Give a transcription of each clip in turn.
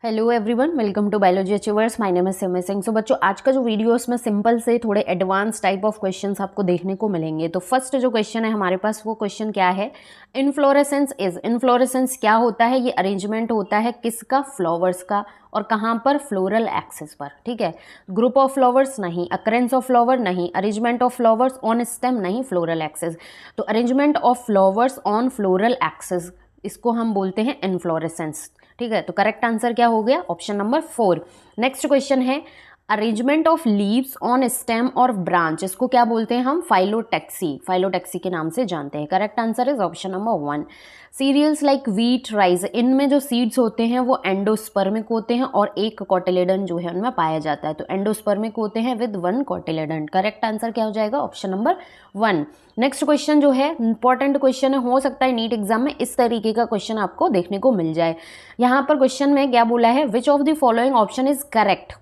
Hello everyone, welcome to Biology Achievers. My name is Simar Singh. So बच्चों, आज का जो वीडियो है उसमें सिंपल से थोड़े एडवांस टाइप ऑफ क्वेश्चंस आपको देखने को मिलेंगे। तो फर्स्ट जो क्वेश्चन है हमारे पास, वो क्वेश्चन क्या है, इनफ्लोरेसेंस क्या होता है? ये अरेंजमेंट होता है किसका? फ्लावर्स का। और कहाँ पर? फ्लोरल एक्सिस पर। ठीक है, ग्रुप ऑफ फ्लावर्स नहीं, अकरेंस ऑफ फ्लावर नहीं, arrangement of flowers on stem नहीं, फ्लोरल एक्सिस। तो arrangement of flowers on floral axis, इसको हम बोलते हैं इनफ्लोरेसेंस। ठीक है, तो करेक्ट आंसर क्या हो गया? Option number 4। नेक्स्ट क्वेश्चन है, arrangement of leaves on stem और ब्रांच, इसको क्या बोलते हैं हम? फाइलोटेक्सी के नाम से जानते हैं। Correct answer is option number 1। Cereals like wheat, rice, इनमें जो सीड्स होते हैं वो एंडोस्पर्मिक होते हैं और एक कोटिलेडन जो है उनमें पाया जाता है। तो एंडोस्पर्मिक होते हैं विद 1 कोटिलेडन। करेक्ट आंसर क्या हो जाएगा? Option number 1। नेक्स्ट क्वेश्चन जो है इंपॉर्टेंट क्वेश्चन है, हो सकता है नीट एग्जाम में इस तरीके का क्वेश्चन आपको देखने को मिल जाए। यहाँ पर क्वेश्चन में क्या बोला है, which of the following option is correct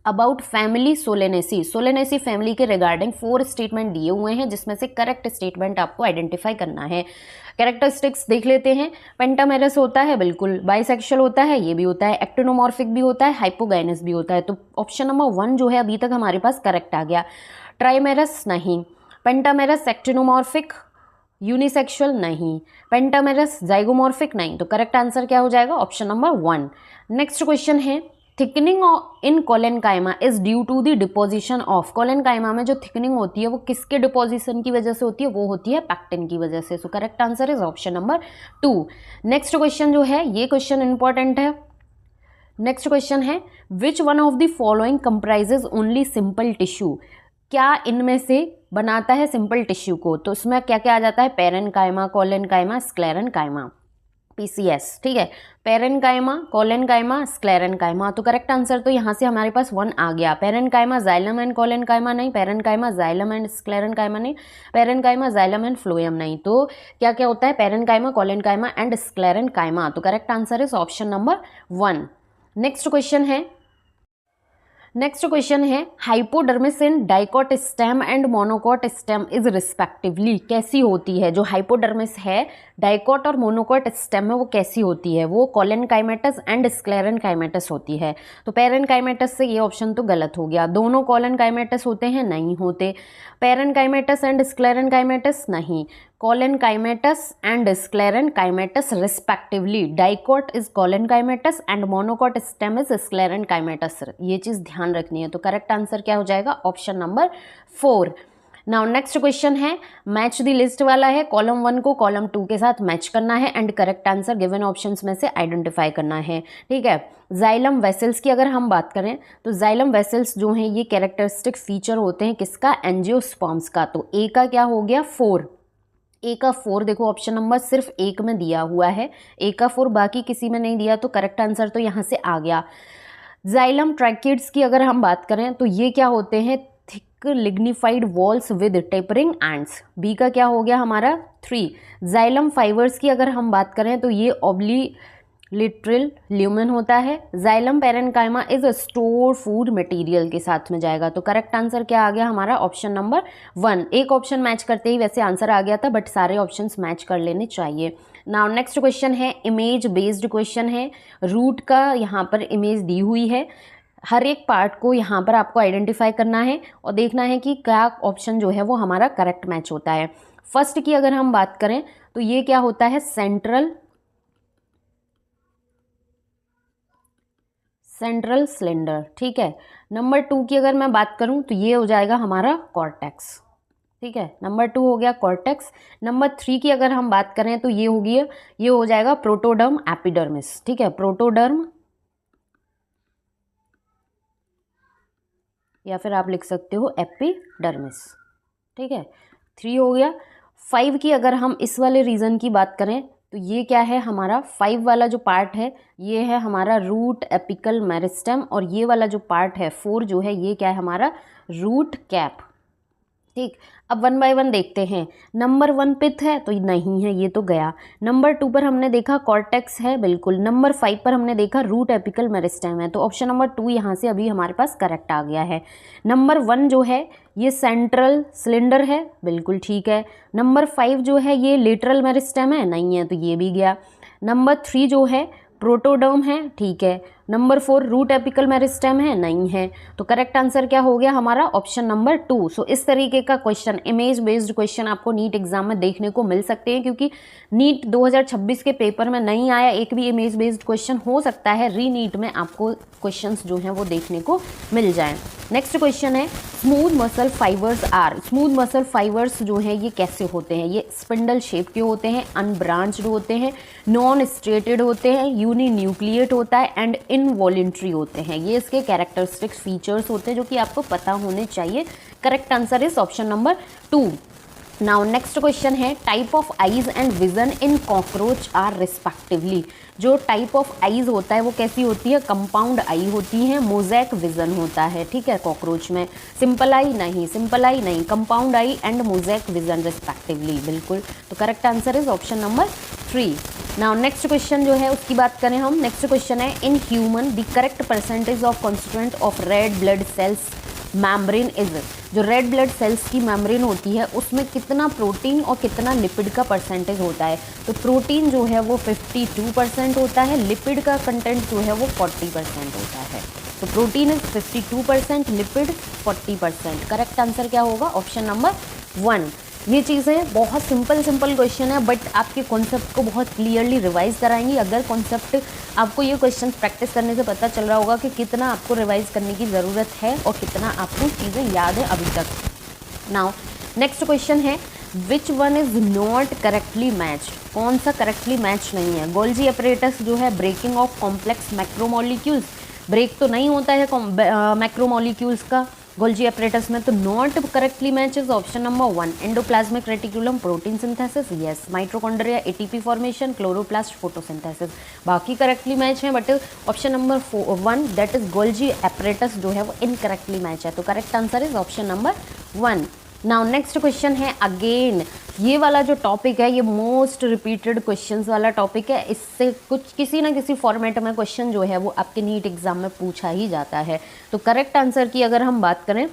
about family Solanaceae family के रिगार्डिंग 4 स्टेटमेंट दिए हुए हैं, जिसमें से करेक्ट स्टेटमेंट आपको आइडेंटिफाई करना है। कैरेक्टरिस्टिक्स देख लेते हैं। पेंटामेरस होता है, बिल्कुल। बाइसेक्सुअल होता है, ये भी होता है। एक्टिनोमॉर्फिक भी होता है, हाइपोगाइनस भी होता है। तो ऑप्शन नंबर 1 जो है अभी तक हमारे पास करेक्ट आ गया। ट्राइमेरस नहीं, पेंटामेरस एक्टिनोमॉर्फिक, यूनिसेक्सुअल नहीं, पेंटामेरस जाइगोमॉर्फिक नहीं। तो करेक्ट आंसर क्या हो जाएगा? Option number 1। नेक्स्ट क्वेश्चन है, thickening in collenchyma is due to the deposition of. Collenchyma में जो थिकनिंग होती है वो किसके डिपोजिशन की वजह से होती है? वो होती है पैक्टिन की वजह से। So correct answer is option number 2। Next question जो है, ये क्वेश्चन इंपॉर्टेंट है। नेक्स्ट क्वेश्चन है, which one of the following comprises only simple tissue, क्या इनमें से बनाता है सिंपल टिश्यू को? तो इसमें क्या क्या आ जाता है? Parenchyma, collenchyma, sclerenchyma, PCS। ठीक है, पेरेनकाइमा, कोलेनकाइमा, स्क्लेरेनकाइमा। तो करेक्ट आंसर तो यहाँ से हमारे पास 1 आ गया। पेरेनकाइमा, जाइलम एंड कोलेनकाइमा नहीं, पेरेनकाइमा, जाइलम एंड स्क्लेरेनकाइमा नहीं, पेरेनकाइमा, जाइलम एंड फ्लोएम नहीं। तो क्या क्या होता है? Parenchyma, collenchyma and sclerenchyma. तो correct answer is option number 1। Next question है, hypodermis in dicot stem and monocot stem is respectively कैसी होती है? जो हाइपोडर्मिस है डाइकोट और मोनोकोट स्टेम में, वो कैसी होती है? वो कोलेनकाइमेटस एंड स्क्लेरेनकाइमेटस होती है। तो पेरेनकाइमेटस से ये ऑप्शन तो गलत हो गया। दोनों कोलेनकाइमेटस होते हैं? नहीं होते। पेरेनकाइमेटस एंड स्क्लेरेनकाइमेटस नहीं, collenchymatous and sclerenchymatous respectively. Dicot is collenchymatous and monocot stem is sclerenchymatous. ये चीज ध्यान रखनी है। तो करेक्ट आंसर क्या हो जाएगा? Option number 4। Now next question है, मैच द लिस्ट वाला है। कॉलम 1 को कॉलम 2 के साथ मैच करना है and correct answer given options में से आइडेंटिफाई करना है। ठीक है, जाइलम वेसल्स की अगर हम बात करें तो जाइलम वेसल्स जो हैं ये कैरेक्टरिस्टिक फीचर होते हैं किसका? एंजियोस्पर्म्स का। तो ए का क्या हो गया? 4। ए का 4 देखो, ऑप्शन नंबर सिर्फ एक में दिया हुआ है, ए का 4, बाकी किसी में नहीं दिया। तो करेक्ट आंसर तो यहाँ से आ गया। जाइलम ट्रैकिड्स की अगर हम बात करें तो ये क्या होते हैं? Thick lignified walls with tapering ends. B का क्या हो गया हमारा? 3। जाइलम फाइबर्स की अगर हम बात करें तो ये लिटरल ल्यूमेन होता है। Xylem parenchyma is a store food material के साथ में जाएगा। तो करेक्ट आंसर क्या आ गया हमारा? Option number 1। एक ऑप्शन मैच करते ही वैसे आंसर आ गया था, बट सारे ऑप्शंस मैच कर लेने चाहिए। नाउ नेक्स्ट क्वेश्चन है, इमेज बेस्ड क्वेश्चन है। रूट का यहाँ पर इमेज दी हुई है, हर एक पार्ट को यहाँ पर आपको आइडेंटिफाई करना है और देखना है कि क्या ऑप्शन जो है वो हमारा करेक्ट मैच होता है। फर्स्ट की अगर हम बात करें तो ये क्या होता है? Central cylinder. ठीक है, नंबर 2 की अगर मैं बात करूं तो ये हो जाएगा हमारा कॉर्टेक्स। ठीक है, नंबर 2 हो गया कॉर्टेक्स। नंबर 3 की अगर हम बात करें तो ये हो जाएगा प्रोटोडर्म एपिडर्मिस। ठीक है, प्रोटोडर्म, या फिर आप लिख सकते हो एपिडर्मिस। ठीक है, 3 हो गया। 5 की अगर हम इस वाले रीजन की बात करें तो ये क्या है हमारा? 5 वाला जो पार्ट है ये है हमारा रूट एपिकल मेरिस्टेम, और ये वाला जो पार्ट है 4 जो है ये क्या है हमारा? Root cap. ठीक, अब 1 बाय 1 देखते हैं। नंबर 1 पिथ है तो नहीं है, ये तो गया। नंबर 2 पर हमने देखा कॉर्टेक्स है, बिल्कुल। नंबर 5 पर हमने देखा रूट एपिकल मेरिस्टेम है, तो ऑप्शन नंबर 2 यहाँ से अभी हमारे पास करेक्ट आ गया है। नंबर 1 जो है ये सेंट्रल सिलेंडर है, बिल्कुल ठीक है। नंबर 5 जो है ये लेटरल मेरिस्टेम है, नहीं है, तो ये भी गया। नंबर 3 जो है प्रोटोडर्म है, ठीक है। नंबर 4 रूट एपिकल मेरिस्टेम है, नहीं है। तो करेक्ट आंसर क्या हो गया हमारा ऑप्शन नंबर 2। सो इस तरीके का क्वेश्चन, इमेज बेस्ड क्वेश्चन आपको नीट एग्जाम में देखने को मिल सकते हैं, क्योंकि नीट 2026 के पेपर में नहीं आया एक भी इमेज बेस्ड क्वेश्चन। हो सकता है री नीट में आपको क्वेश्चंस जो हैं वो देखने को मिल जाएं। नेक्स्ट क्वेश्चन है smooth muscle fibres are. Smooth muscle fibres जो हैं ये कैसे होते हैं? ये स्पिंडल शेप के होते हैं, अनब्रांच्ड होते हैं, नॉन स्ट्रेटेड होते हैं, यूनी न्यूक्लिएट होता है एंड इनवॉलेंट्री होते हैं। ये इसके कैरेक्टरिस्टिक फीचर्स होते हैं जो कि आपको पता होने चाहिए। Correct answer is option number 2। Now next question है type of eyes and vision in cockroach are respectively. जो टाइप ऑफ आईज होता है वो कैसी होती है? कंपाउंड आई होती है, मोज़ेक विजन होता है, ठीक है, कॉकरोच में। सिंपल आई नहीं, compound I and mosaic vision respectively, बिल्कुल। तो correct answer is option number 3। Now next question जो है उसकी बात करें हम। नेक्स्ट क्वेश्चन है in human the correct percentage of constituent of red blood cells membrane is. जो रेड ब्लड सेल्स की मेम्ब्रेन होती है उसमें कितना प्रोटीन और कितना लिपिड का परसेंटेज होता है? तो प्रोटीन जो है वो 52% होता है, लिपिड का कंटेंट जो है वो 40% होता है। तो protein is 52%, lipid 40%। Correct answer क्या होगा? Option number 1। ये चीज़ें बहुत सिंपल क्वेश्चन है, बट आपके कॉन्सेप्ट को बहुत क्लियरली रिवाइज कराएंगी। अगर कॉन्सेप्ट आपको ये क्वेश्चन प्रैक्टिस करने से पता चल रहा होगा कि कितना आपको रिवाइज करने की ज़रूरत है और कितना आपको चीज़ें याद है अभी तक। नाउ नेक्स्ट क्वेश्चन है which one is not correctly matched. कौन सा करेक्टली मैच नहीं है? गोल्जी अपरेटस जो है breaking of complex macromolecules, break तो नहीं होता है मैक्रोमोलिक्यूल्स का गोल्जी अपरेटस में, तो not correctly match is option number 1। Endoplasmic reticulum protein synthesis, yes. Mitochondria ATP formation, chloroplast photosynthesis, बाकी करेक्टली मैच है, but option number 1 that is Golgi apparatus जो है वो इनकरेक्टली मैच है। तो correct answer is option number 1। Now next question है again, ये वाला जो टॉपिक है ये मोस्ट रिपीटेड क्वेश्चंस वाला टॉपिक है। इससे कुछ किसी ना किसी फॉर्मेट में क्वेश्चन जो है वो आपके नीट एग्जाम में पूछा ही जाता है। तो करेक्ट आंसर की अगर हम बात करें,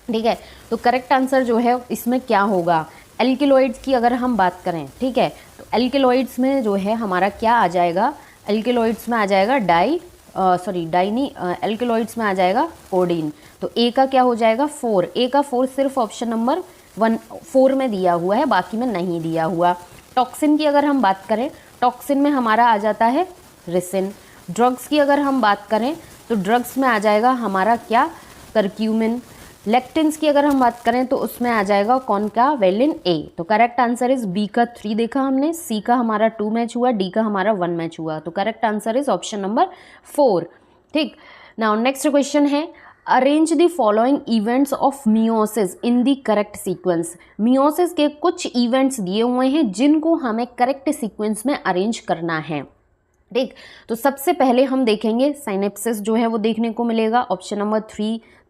ठीक है, तो करेक्ट आंसर जो है इसमें क्या होगा? एल्किलॉइड्स की अगर हम बात करें, ठीक है, तो एल्किलॉइड्स में जो है हमारा क्या आ जाएगा? एल्किलॉइड्स में आ जाएगा एल्किलॉइड्स में आ जाएगा कोडीन। तो ए का क्या हो जाएगा? 4। ए का 4 सिर्फ ऑप्शन नंबर 4 में दिया हुआ है, बाकी में नहीं दिया हुआ। टॉक्सिन की अगर हम बात करें, टॉक्सिन में हमारा आ जाता है रिसिन। ड्रग्स की अगर हम बात करें तो ड्रग्स में आ जाएगा हमारा क्या? करक्यूमिन। लेक्टिन्स की अगर हम बात करें तो उसमें आ जाएगा कौन का? वेलिन ए। तो करेक्ट आंसर इज बी का 3 देखा हमने, सी का हमारा 2 मैच हुआ, डी का हमारा 1 मैच हुआ। तो correct answer is option number 4। ठीक, नाउ नेक्स्ट क्वेश्चन है arrange the following events of meiosis in the correct sequence. Meiosis के कुछ इवेंट्स दिए हुए हैं जिनको हमें करेक्ट सीक्वेंस में अरेंज करना है। ठीक, तो सबसे पहले हम देखेंगे साइनेप्सिस जो है वो देखने को मिलेगा ऑप्शन नंबर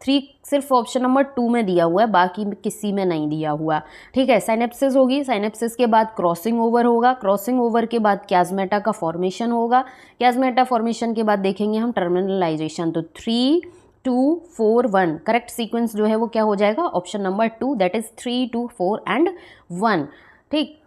3 सिर्फ ऑप्शन नंबर 2 में दिया हुआ है, बाकी किसी में नहीं दिया हुआ। ठीक है, साइनेप्सिस होगी, साइनेप्सिस के बाद क्रॉसिंग ओवर होगा, क्रॉसिंग ओवर के बाद क्याज़मेटा का फॉर्मेशन होगा, क्याज़मेटा फॉर्मेशन के बाद देखेंगे हम टर्मिनलाइजेशन। तो 3 2 4 1 करेक्ट सीक्वेंस जो है वो क्या हो जाएगा? Option number 2 that is 3 2 4 and 1। ठीक,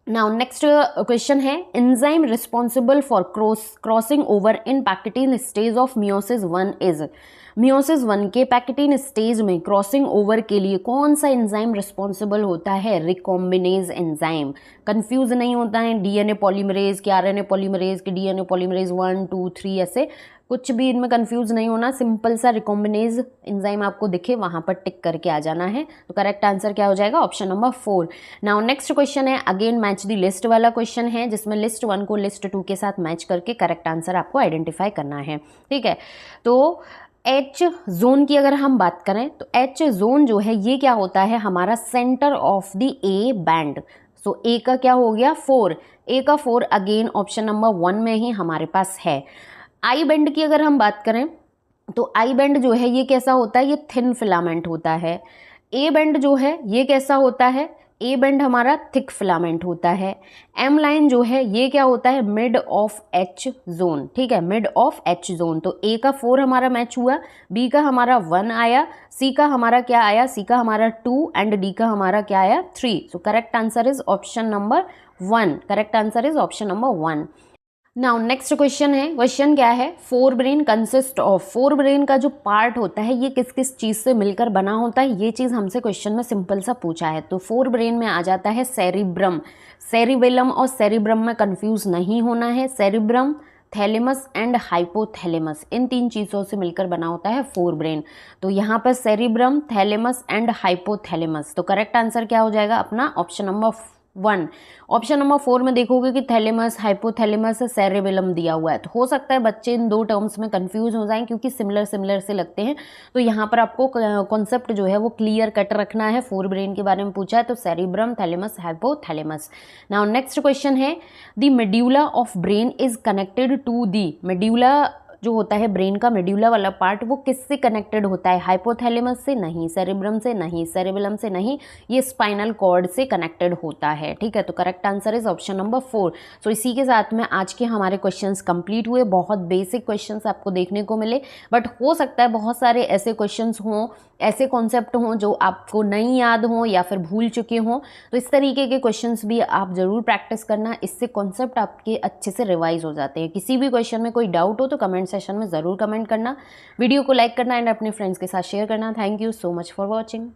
नाउ नेक्स्ट क्वेश्चन है enzyme responsible for crossing over in pachytene stage of meiosis 1 is. Meiosis 1 के पैकेटिन स्टेज में क्रॉसिंग ओवर के लिए कौन सा एंजाइम रिस्पॉन्सिबल होता है? Recombinase enzyme. कंफ्यूज नहीं होता है डीएनए पॉलीमरेज के, आरएनए पॉलीमरेज के, डीएनए पॉलीमरेज 1 2 3 ऐसे कुछ भी इनमें कंफ्यूज नहीं होना। सिंपल सा रिकॉम्बिनेज एंजाइम आपको दिखे वहाँ पर टिक करके आ जाना है। तो करेक्ट आंसर क्या हो जाएगा? Option number 4। Now next question है अगेन मैच द लिस्ट वाला क्वेश्चन है, जिसमें लिस्ट 1 को लिस्ट 2 के साथ मैच करके करेक्ट आंसर आपको आइडेंटिफाई करना है। ठीक है, तो एच जोन की अगर हम बात करें तो एच जोन जो है ये क्या होता है? हमारा center of the A band. So A का क्या हो गया? 4। ए का 4 अगेन ऑप्शन नंबर 1 में ही हमारे पास है। आई बैंड की अगर हम बात करें तो आई बैंड जो है ये कैसा होता है? ये थिन फिलामेंट होता है। ए बैंड जो है ये कैसा होता है? ए बैंड हमारा थिक फिलामेंट होता है। एम लाइन जो है ये क्या होता है? Mid of H zone. ठीक है, मिड ऑफ एच जोन। तो ए का 4 हमारा मैच हुआ, बी का हमारा 1 आया, सी का हमारा क्या आया? सी का हमारा 2 एंड डी का हमारा क्या आया? 3। So correct answer is option number 1। Correct answer is option number 1। Now next question है, क्वेश्चन क्या है, fore brain consist of, fore brain का जो पार्ट होता है ये किस किस चीज़ से मिलकर बना होता है, ये चीज़ हमसे क्वेश्चन में सिंपल सा पूछा है। तो फोर ब्रेन में आ जाता है सेरिब्रम, सेरिबेलम और सेरिब्रम में कंफ्यूज नहीं होना है। सेरिब्रम, थैलेमस एंड हाइपोथैलेमस, इन तीन चीज़ों से मिलकर बना होता है फोर ब्रेन। तो यहाँ पर सेरिब्रम, थैलेमस एंड हाइपोथैलेमस, तो करेक्ट आंसर क्या हो जाएगा अपना ऑप्शन नंबर 1। ऑप्शन नंबर 4 में देखोगे कि थैलेमस, हाइपोथैलेमस, सेरेबेलम दिया हुआ है, तो हो सकता है बच्चे इन दो टर्म्स में कंफ्यूज हो जाएं क्योंकि सिमिलर सिमिलर से लगते हैं। तो यहाँ पर आपको कॉन्सेप्ट जो है वो क्लियर कट रखना है। फोर ब्रेन के बारे में पूछा है तो cerebrum, thalamus, hypothalamus. Now next question है, the medulla of brain is connected to the, medulla जो होता है ब्रेन का मेड्यूला वाला पार्ट वो किससे कनेक्टेड होता है, हाइपोथैलेमस से नहीं, सेरेब्रम से नहीं, सेरेबेलम से नहीं, ये स्पाइनल कॉर्ड से कनेक्टेड होता है। ठीक है, तो correct answer is option number 4। सो इसी के साथ में आज के हमारे क्वेश्चंस कंप्लीट हुए। बहुत बेसिक क्वेश्चंस आपको देखने को मिले, बट हो सकता है बहुत सारे ऐसे क्वेश्चंस हों, ऐसे कॉन्सेप्ट हों जो आपको नहीं याद हों या फिर भूल चुके हों। तो इस तरीके के क्वेश्चंस भी आप ज़रूर प्रैक्टिस करना, इससे कॉन्सेप्ट आपके अच्छे से रिवाइज हो जाते हैं। किसी भी क्वेश्चन में कोई डाउट हो तो कमेंट सेशन में ज़रूर कमेंट करना, वीडियो को लाइक करना एंड अपने फ्रेंड्स के साथ शेयर करना। Thank you so much for watching.